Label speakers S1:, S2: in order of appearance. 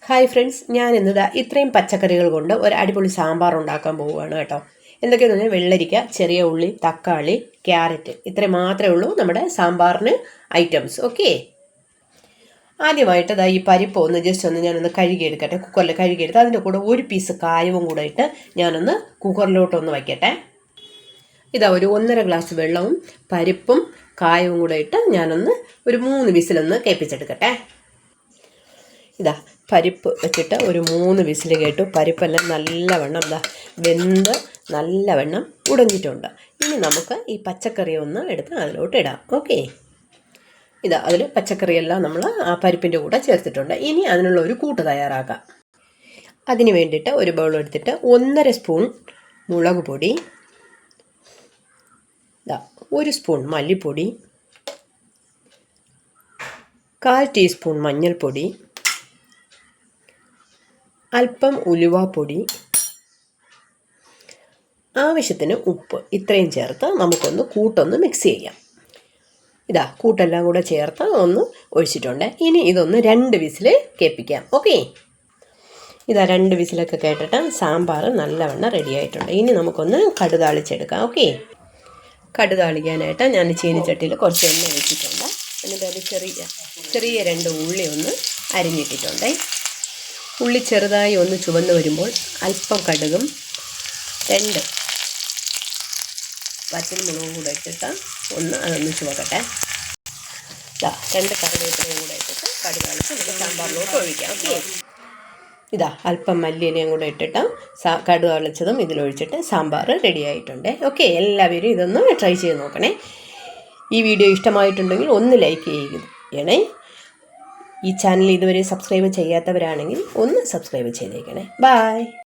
S1: Hi friends, ഞാൻ ഇന്നിതാ ഇത്രയും പച്ചക്കറികൾ കൊണ്ട് ഒരു അടിപൊളി സാമ്പാർ ഉണ്ടാക്കാൻ പോവുകയാണ് കേട്ടോ. എന്തൊക്കെയാണെന്ന് പറഞ്ഞാൽ വെള്ളരിക്ക, ചെറിയ ഉള്ളി, തക്കാളി, ക്യാരറ്റ്, ഇത്രയും മാത്രമേ ഉള്ളൂ നമ്മുടെ സാമ്പാറിന് ഐറ്റംസ്. ഓക്കെ, ആദ്യമായിട്ട് ഇതാ ഈ പരിപ്പ് ഒന്ന് ജസ്റ്റ് ഒന്ന് ഞാനൊന്ന് കഴുകിയെടുക്കട്ടെ. കുക്കറിൽ കഴുകിയെടുത്ത് അതിൻ്റെ കൂടെ ഒരു പീസ് കായവും കൂടെ ഇട്ട് ഞാനൊന്ന് കുക്കറിലോട്ടൊന്ന് വയ്ക്കട്ടെ. ഇതാ ഒരു 1.5 ഗ്ലാസ് വെള്ളവും പരിപ്പും കായവും കൂടെ ഇട്ട് ഞാനൊന്ന് ഒരു 3 വിസിലൊന്ന് കേൾപ്പിച്ചെടുക്കട്ടെ. ഇതാ പരിപ്പ് വെച്ചിട്ട് ഒരു 3 വിസിൽ കേട്ടു. പരിപ്പെല്ലാം നല്ലവണ്ണം വെന്ത് നല്ലവണ്ണം ഉടഞ്ഞിട്ടുണ്ട്. ഇനി നമുക്ക് ഈ പച്ചക്കറി ഒന്ന് എടുത്ത് അതിലോട്ട് ഇടാം. ഓക്കെ, ഇതാ അതിൽ പച്ചക്കറിയെല്ലാം നമ്മൾ ആ പരിപ്പിൻ്റെ കൂടെ ചേർത്തിട്ടുണ്ട്. ഇനി അതിനുള്ള ഒരു കൂട്ട് തയ്യാറാക്കാം. അതിന് വേണ്ടിയിട്ട് ഒരു ബൗൾ എടുത്തിട്ട് 1.5 സ്പൂൺ മുളക് പൊടി, 1 സ്പൂൺ മല്ലിപ്പൊടി, 1/4 ടീസ്പൂൺ മഞ്ഞൾപ്പൊടി, അല്പം ഉലുവാപ്പൊടി, ആവശ്യത്തിന് ഉപ്പ്, ഇത്രയും ചേർത്ത് നമുക്കൊന്ന് കൂട്ടൊന്ന് മിക്സ് ചെയ്യാം. ഇതാ കൂട്ടെല്ലാം കൂടെ ചേർത്ത് ഒന്ന് ഒഴിച്ചിട്ടുണ്ട്. ഇനി ഇതൊന്ന് 2 വിസിൽ കേൾപ്പിക്കാം. ഓക്കെ, ഇതാ 2 വിസിലൊക്കെ കേട്ടിട്ട് സാമ്പാർ നല്ലവണ്ണം റെഡി ആയിട്ടുണ്ട്. ഇനി നമുക്കൊന്ന് കടുതാളിച്ചെടുക്കാം. ഓക്കെ, കടുതാളിക്കാനായിട്ട് ഞാൻ ചീനിച്ചട്ടിയിൽ കുറച്ച് എണ്ണ ഒഴിച്ചിട്ടുണ്ട്. എന്നിട്ട് അത് ചെറിയ 2 ഉള്ളി ഒന്ന് അരിഞ്ഞിട്ടിട്ടുണ്ട്. ഉള്ളി ചെറുതായി ഒന്ന് ചുവന്ന് വരുമ്പോൾ അല്പം കടുകും 2 വറ്റൽമുളകും കൂടെ ഇട്ടിട്ട് അതൊന്ന് ചുവക്കട്ടെ. 2 കറിവേപ്പിലയും കൂടെ ഇട്ടിട്ട് കടുകാളിച്ച് നമുക്ക് സാമ്പാറിലോട്ട് ഒഴിക്കാം. ഓക്കെ, ഇതാ അല്പം മല്ലിയിലയും കൂടെ ഇട്ടിട്ട് കടുകാളിച്ചതും ഇതിലൊഴിച്ചിട്ട് സാമ്പാർ റെഡി ആയിട്ടുണ്ട്. ഓക്കെ, എല്ലാവരും ഇതൊന്ന് ട്രൈ ചെയ്ത് നോക്കണേ. ഈ വീഡിയോ ഇഷ്ടമായിട്ടുണ്ടെങ്കിൽ ഒന്ന് ലൈക്ക് ചെയ്യണേ. ഈ ചാനൽ ഇതുവരെ സബ്സ്ക്രൈബ് ചെയ്യാത്തവരാണെങ്കിൽ ഒന്ന് സബ്സ്ക്രൈബ് ചെയ്തേക്കണേ. ബൈ.